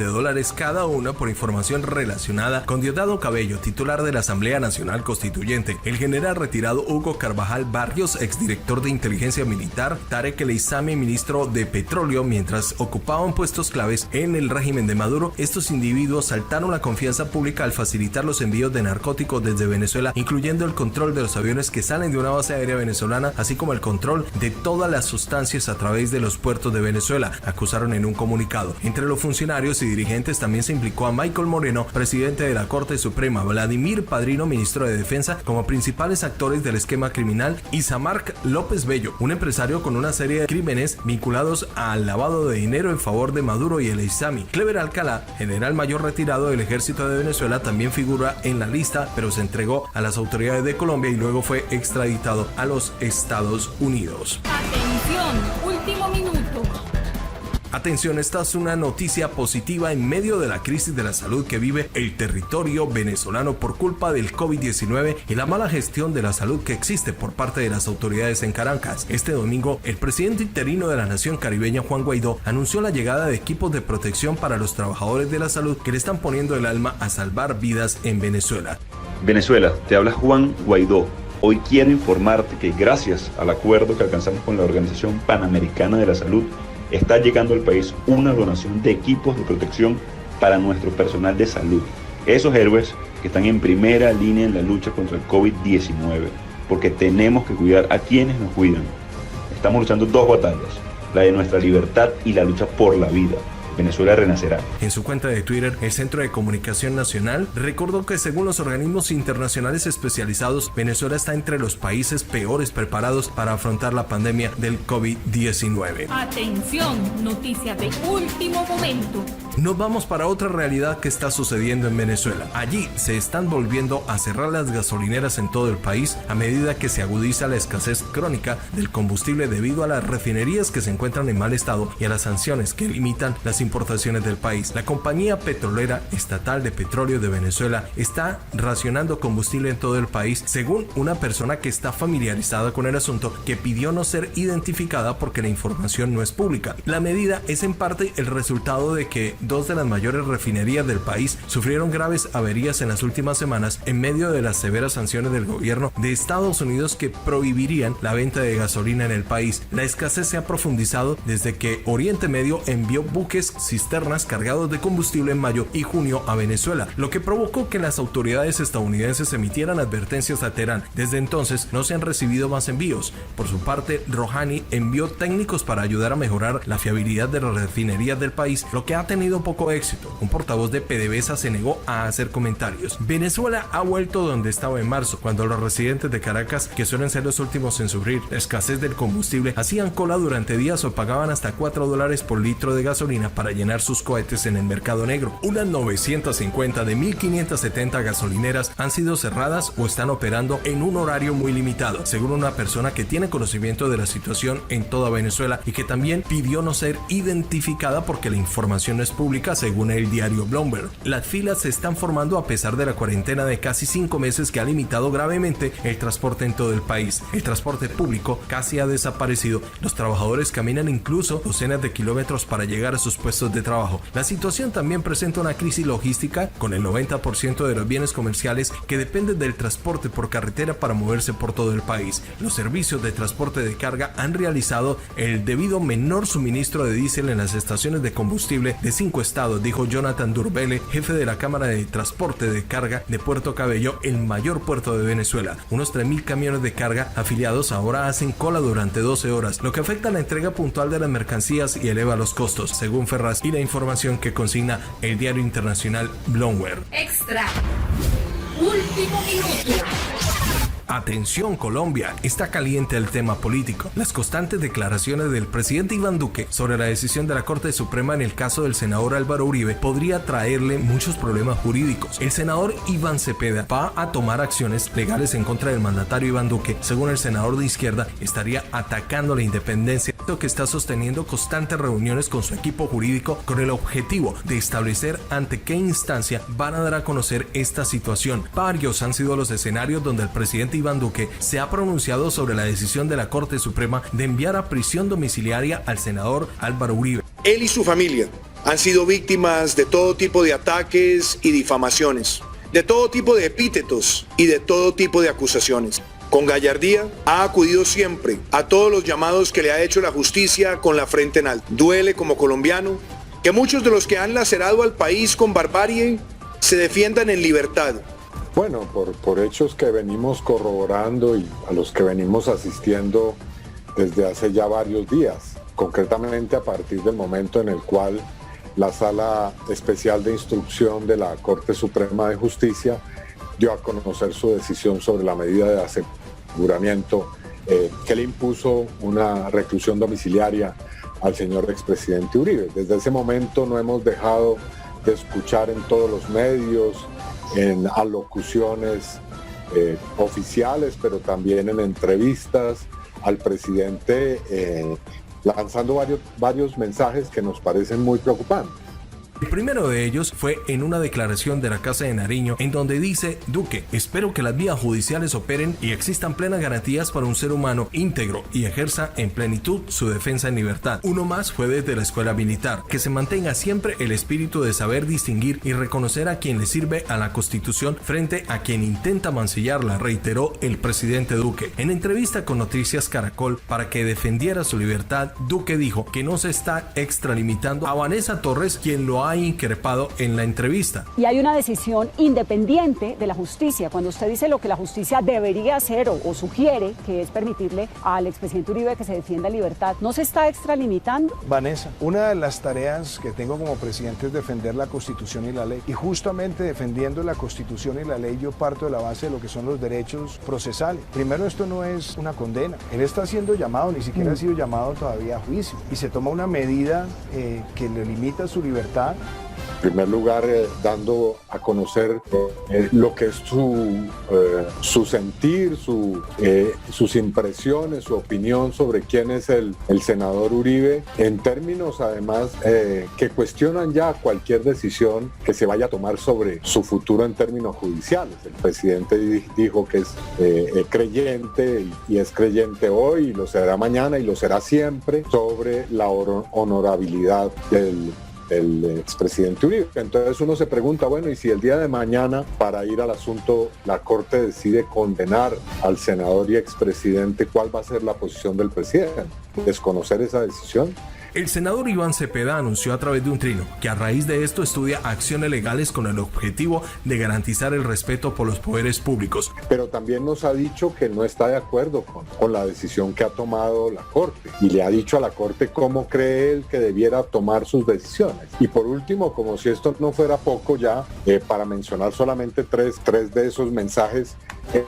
cada una por información relacionada con Diosdado Cabello, titular de la Asamblea Nacional Constituyente, el general retirado Hugo Carvajal Barrios, exdirector de inteligencia militar, Tarek El Aissami, ministro de Petróleo, mientras ocupaban puestos claves en el régimen de Maduro. Estos individuos saltaron la confianza pública al facilitar los envíos de narcóticos desde Venezuela, incluyendo el control de los aviones que salen de una base aérea venezolana, así como el control de todas las sustancias a través de los puertos de Venezuela, acusaron en un comunicado. Entre los funcionarios y dirigentes también se implicó a Michael Moreno, presidente de la Corte Suprema, Vladimir Padrino, ministro de Defensa, como principales actores del esquema criminal, y Samark López Bello, un empresario con una serie de crímenes vinculados al lavado de dinero en favor de Maduro y el Aissami. Clever Alcalá, general mayor retirado del ejército de Venezuela, también figura en la lista, pero se entregó a las autoridades de Colombia y luego fue extraditado a los Estados Unidos. Atención, último minuto. Atención, esta es una noticia positiva en medio de la crisis de la salud que vive el territorio venezolano por culpa del COVID-19 y la mala gestión de la salud que existe por parte de las autoridades en Caracas. Este domingo, el presidente interino de la nación caribeña, Juan Guaidó, anunció la llegada de equipos de protección para los trabajadores de la salud que le están poniendo el alma a salvar vidas en Venezuela. Venezuela, te habla Juan Guaidó. Hoy quiero informarte que gracias al acuerdo que alcanzamos con la Organización Panamericana de la Salud, está llegando al país una donación de equipos de protección para nuestro personal de salud. Esos héroes que están en primera línea en la lucha contra el COVID-19, porque tenemos que cuidar a quienes nos cuidan. Estamos luchando 2 batallas, la de nuestra libertad y la lucha por la vida. Venezuela renacerá. En su cuenta de Twitter, el Centro de Comunicación Nacional recordó que según los organismos internacionales especializados, Venezuela está entre los países peores preparados para afrontar la pandemia del COVID-19. Atención, noticia de último momento. Nos vamos para otra realidad que está sucediendo en Venezuela. Allí se están volviendo a cerrar las gasolineras en todo el país a medida que se agudiza la escasez crónica del combustible debido a las refinerías que se encuentran en mal estado y a las sanciones que limitan las importaciones del país. La compañía petrolera estatal de petróleo de Venezuela está racionando combustible en todo el país, según una persona que está familiarizada con el asunto, que pidió no ser identificada porque la información no es pública. La medida es en parte el resultado de que dos de las mayores refinerías del país sufrieron graves averías en las últimas semanas en medio de las severas sanciones del gobierno de Estados Unidos que prohibirían la venta de gasolina en el país. La escasez se ha profundizado desde que Oriente Medio envió buques cisternas cargados de combustible en mayo y junio a Venezuela, lo que provocó que las autoridades estadounidenses emitieran advertencias a Teherán. Desde entonces no se han recibido más envíos. Por su parte, Rouhani envió técnicos para ayudar a mejorar la fiabilidad de las refinerías del país, lo que ha tenido poco éxito. Un portavoz de PDVSA se negó a hacer comentarios. Venezuela ha vuelto donde estaba en marzo, cuando los residentes de Caracas, que suelen ser los últimos en sufrir la escasez del combustible, hacían cola durante días o pagaban hasta $4 por litro de gasolina para llenar sus cohetes en el mercado negro. Unas 950 de 1.570 gasolineras han sido cerradas o están operando en un horario muy limitado, según una persona que tiene conocimiento de la situación en toda Venezuela y que también pidió no ser identificada porque la información no es pública, según el diario Bloomberg. Las filas se están formando a pesar de la cuarentena de casi 5 meses que ha limitado gravemente el transporte en todo el país. El transporte público casi ha desaparecido. Los trabajadores caminan incluso docenas de kilómetros para llegar a sus puestos de trabajo. La situación también presenta una crisis logística, con el 90% de los bienes comerciales que dependen del transporte por carretera para moverse por todo el país. Los servicios de transporte de carga han realizado el debido menor suministro de diésel en las estaciones de combustible de 5 estados, dijo Jonathan Durbele, jefe de la Cámara de Transporte de Carga de Puerto Cabello, el mayor puerto de Venezuela. Unos 3.000 camiones de carga afiliados ahora hacen cola durante 12 horas, lo que afecta a la entrega puntual de las mercancías y eleva los costos, según Ferraz y la información que consigna el diario internacional Bloomberg. Extra. Último minuto. Atención Colombia, está caliente el tema político. Las constantes declaraciones del presidente Iván Duque sobre la decisión de la Corte Suprema en el caso del senador Álvaro Uribe podría traerle muchos problemas jurídicos. El senador Iván Cepeda va a tomar acciones legales en contra del mandatario Iván Duque. Según el senador de izquierda, estaría atacando la independencia, que está sosteniendo constantes reuniones con su equipo jurídico con el objetivo de establecer ante qué instancia van a dar a conocer esta situación. Varios han sido los escenarios donde el presidente Iván Duque se ha pronunciado sobre la decisión de la Corte Suprema de enviar a prisión domiciliaria al senador Álvaro Uribe. Él y su familia han sido víctimas de todo tipo de ataques y difamaciones, de todo tipo de epítetos y de todo tipo de acusaciones. Con gallardía ha acudido siempre a todos los llamados que le ha hecho la justicia con la frente en alto. Duele como colombiano que muchos de los que han lacerado al país con barbarie se defiendan en libertad. Bueno, por hechos que venimos corroborando y a los que venimos asistiendo desde hace ya varios días, concretamente a partir del momento en el cual la Sala Especial de Instrucción de la Corte Suprema de Justicia dio a conocer su decisión sobre la medida de aseguramiento que le impuso una reclusión domiciliaria al señor expresidente Uribe. Desde ese momento no hemos dejado de escuchar en todos los medios, en alocuciones oficiales, pero también en entrevistas al presidente, lanzando varios mensajes que nos parecen muy preocupantes. El primero de ellos fue en una declaración de la Casa de Nariño, en donde dice Duque: espero que las vías judiciales operen y existan plenas garantías para un ser humano íntegro y ejerza en plenitud su defensa en libertad. Uno más fue desde la escuela militar: que se mantenga siempre el espíritu de saber distinguir y reconocer a quien le sirve a la Constitución frente a quien intenta mancillarla, reiteró el presidente Duque. En entrevista con Noticias Caracol para que defendiera su libertad, Duque dijo que no se está extralimitando a Vanessa Torres, quien lo ha ha increpado en la entrevista. Y hay una decisión independiente de la justicia. Cuando usted dice lo que la justicia debería hacer o sugiere, que es permitirle al expresidente Uribe que se defienda en libertad, ¿no se está extralimitando? Vanessa, una de las tareas que tengo como presidente es defender la Constitución y la ley. Y justamente defendiendo la Constitución y la ley yo parto de la base de lo que son los derechos procesales. Primero, esto no es una condena. Él está siendo llamado, ni siquiera ha sido llamado todavía a juicio. Y se toma una medida que le limita su libertad. En primer lugar, dando a conocer lo que es su sentir, sus impresiones, su opinión sobre quién es el senador Uribe, en términos además que cuestionan ya cualquier decisión que se vaya a tomar sobre su futuro en términos judiciales. El presidente dijo que es creyente y es creyente hoy y lo será mañana y lo será siempre sobre la honorabilidad del expresidente Uribe. Entonces uno se pregunta, bueno, y si el día de mañana, para ir al asunto, la Corte decide condenar al senador y expresidente, ¿cuál va a ser la posición del presidente? ¿Desconocer esa decisión? El senador Iván Cepeda anunció a través de un trino que a raíz de esto estudia acciones legales con el objetivo de garantizar el respeto por los poderes públicos. Pero también nos ha dicho que no está de acuerdo con la decisión que ha tomado la Corte y le ha dicho a la Corte cómo cree él que debiera tomar sus decisiones. Y por último, como si esto no fuera poco ya, para mencionar solamente tres de esos mensajes,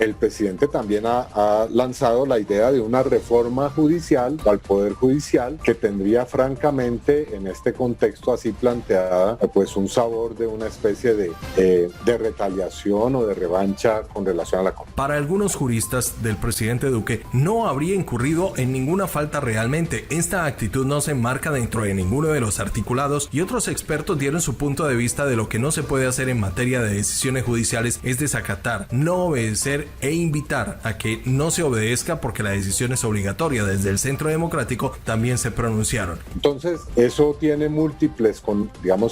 el presidente también ha lanzado la idea de una reforma judicial al Poder Judicial que tendría francamente en este contexto así planteada pues un sabor de una especie de retaliación o de revancha con relación a la Corte. Para algunos juristas del presidente Duque no habría incurrido en ninguna falta realmente. Esta actitud no se enmarca dentro de ninguno de los articulados y otros expertos dieron su punto de vista de lo que no se puede hacer en materia de decisiones judiciales es desacatar, no obedecer e invitar a que no se obedezca porque la decisión es obligatoria. Desde el Centro Democrático también se pronunciaron. Entonces eso tiene múltiples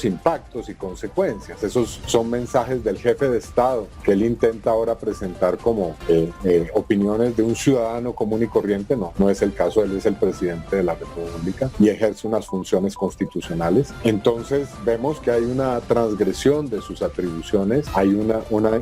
impactos y consecuencias. Esos son mensajes del jefe de Estado que él intenta ahora presentar como opiniones de un ciudadano común y corriente. No es el caso. Él es el presidente de la República y ejerce unas funciones constitucionales. Entonces vemos que hay una transgresión de sus atribuciones, hay un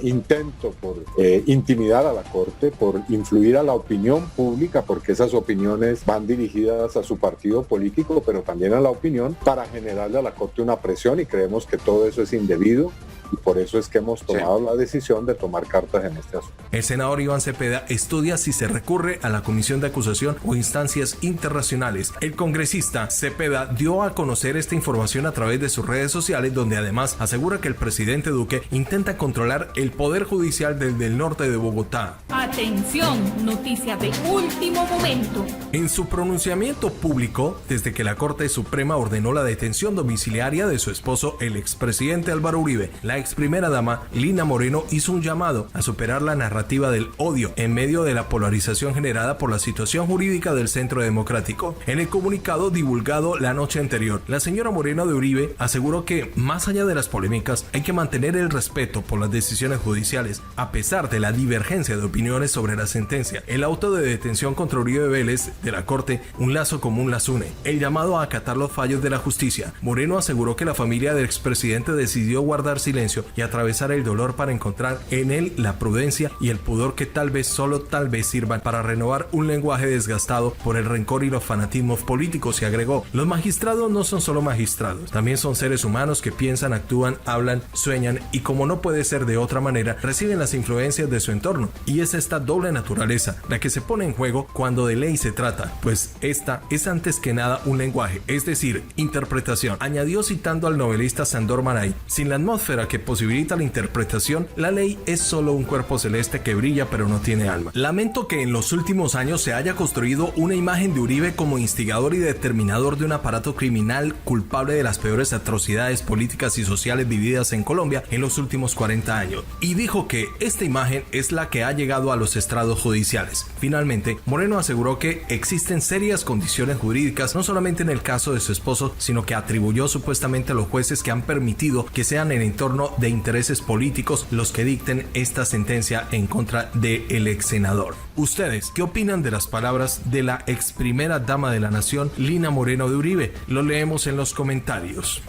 intento por intimidar a la Corte, por influir a la opinión pública, porque esas opiniones van dirigidas a su partido político, pero también a la opinión, para generarle a la Corte una presión, y creemos que todo eso es indebido. Y por eso es que hemos tomado la decisión de tomar cartas en este asunto. El senador Iván Cepeda estudia si se recurre a la Comisión de Acusación o instancias internacionales. El congresista Cepeda dio a conocer esta información a través de sus redes sociales, donde además asegura que el presidente Duque intenta controlar el Poder Judicial desde el norte de Bogotá. Atención, noticia de último momento. En su pronunciamiento público, desde que la Corte Suprema ordenó la detención domiciliaria de su esposo, el expresidente Álvaro Uribe, la ex primera dama Lina Moreno hizo un llamado a superar la narrativa del odio en medio de la polarización generada por la situación jurídica del Centro Democrático. En el comunicado divulgado la noche anterior, la señora Moreno de Uribe aseguró que, más allá de las polémicas, hay que mantener el respeto por las decisiones judiciales, a pesar de la divergencia de opiniones sobre la sentencia. El auto de detención contra Uribe Vélez de la Corte, un lazo común las une. El llamado a acatar los fallos de la justicia. Moreno aseguró que la familia del expresidente decidió guardar silencio y atravesar el dolor para encontrar en él la prudencia y el pudor que tal vez, solo tal vez, sirvan para renovar un lenguaje desgastado por el rencor y los fanatismos políticos. Y agregó: los magistrados no son solo magistrados, también son seres humanos que piensan, actúan, hablan, sueñan y, como no puede ser de otra manera, reciben las influencias de su entorno. Y es esta doble naturaleza la que se pone en juego cuando de ley se trata, pues esta es antes que nada un lenguaje, es decir, interpretación. Añadió citando al novelista Sándor Márai: sin la atmósfera que posibilita la interpretación, la ley es solo un cuerpo celeste que brilla pero no tiene alma. Lamento que en los últimos años se haya construido una imagen de Uribe como instigador y determinador de un aparato criminal culpable de las peores atrocidades políticas y sociales vividas en Colombia en los últimos 40 años. Y dijo que esta imagen es la que ha llegado a los estrados judiciales. Finalmente, Moreno aseguró que existen serias condiciones jurídicas, no solamente en el caso de su esposo, sino que atribuyó supuestamente a los jueces que han permitido que sean en entorno de intereses políticos los que dicten esta sentencia en contra del ex senador. ¿Ustedes qué opinan de las palabras de la ex primera dama de la nación, Lina Moreno de Uribe? Lo leemos en los comentarios.